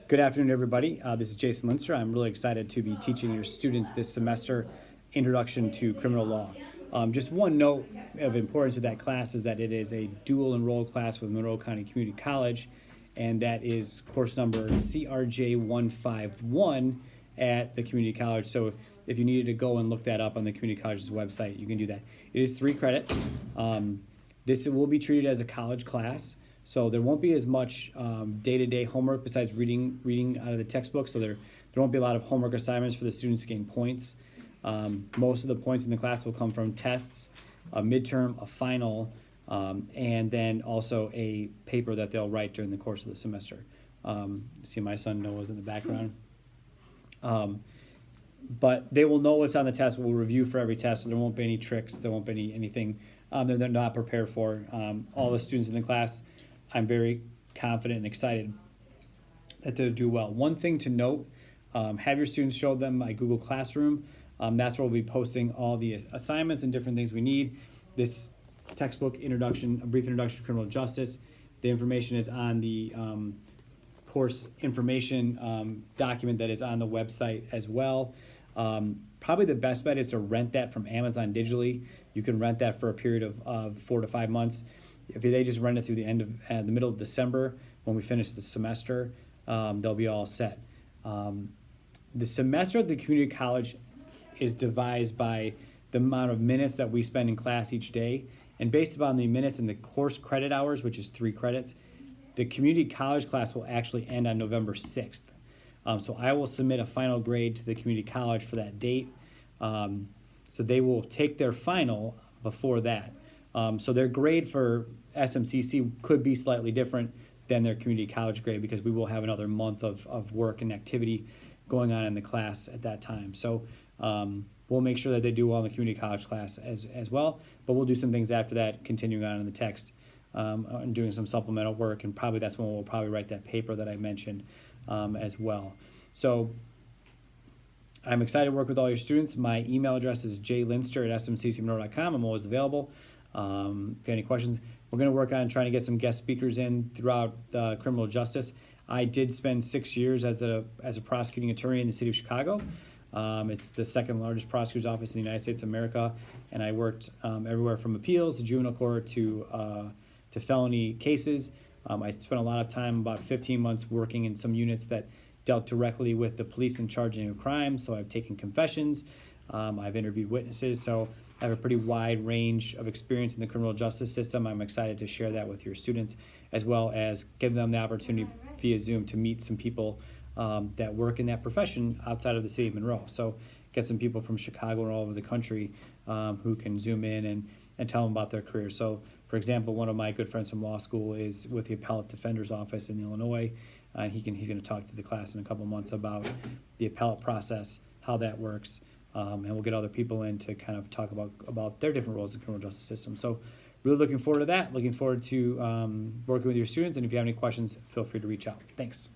Good afternoon, everybody. This is Jason Linster. I'm really excited to be teaching your students this semester Introduction to Criminal Law. Just one note of importance of that class is that it is a dual enrolled class with Monroe County Community College, and that is course number CRJ 151 at the community college. So if you needed to go and look that up on the community college's website, you can do that. It is 3 credits. This will be treated as a college class. So there won't be as much day-to-day homework besides reading out of the textbook. So there won't be a lot of homework assignments for the students to gain points. Most of the points in the class will come from tests, a midterm, a final, and then also a paper that they'll write during the course of the semester. See, my son Noah's in the background. But they will know what's on the test. We'll review for every test, so there won't be any tricks. There won't be anything that they're not prepared for. All the students in the class, I'm very confident and excited that they'll do well. One thing to note, have your students show them my Google Classroom. That's where we'll be posting all the assignments and different things we need. This textbook introduction, a brief introduction to criminal justice. The information is on the course information document that is on the website as well. Probably the best bet is to rent that from Amazon digitally. You can rent that for a period of 4 to 5 months. If they just rent it through the middle of December, when we finish the semester, they'll be all set. The semester at the community college is devised by the amount of minutes that we spend in class each day. And based upon the minutes in the course credit hours, which is 3 credits, the community college class will actually end on November 6th. So I will submit a final grade to the community college for that date. So they will take their final before that. So their grade for SMCC could be slightly different than their community college grade because we will have another month of work and activity going on in the class at that time. So we'll make sure that they do well in the community college class as well, but we'll do some things after that, continuing on in the text and doing some supplemental work, and probably that's when we'll probably write that paper that I mentioned as well. So I'm excited to work with all your students. My email address is jlinster@smccmonroe.com. I'm always available. If you have any questions, we're going to work on trying to get some guest speakers in throughout criminal justice. I did spend 6 years as a prosecuting attorney in the city of Chicago. It's the second largest prosecutor's office in the United States of America, and I worked everywhere from appeals to juvenile court to felony cases. I spent a lot of time, about 15 months, working in some units that dealt directly with the police in charging of crime. So I've taken confessions, I've interviewed witnesses, so I have a pretty wide range of experience in the criminal justice system. I'm excited to share that with your students, as well as give them the opportunity via Zoom to meet some people that work in that profession outside of the city of Monroe. So get some people from Chicago and all over the country who can Zoom in and tell them about their career. So, for example, one of my good friends from law school is with the Appellate Defender's Office in Illinois. He's going to talk to the class in a couple months about the appellate process, how that works, and we'll get other people in to kind of talk about their different roles in the criminal justice system. So really looking forward to that, looking forward to working with your students, and if you have any questions, feel free to reach out. Thanks.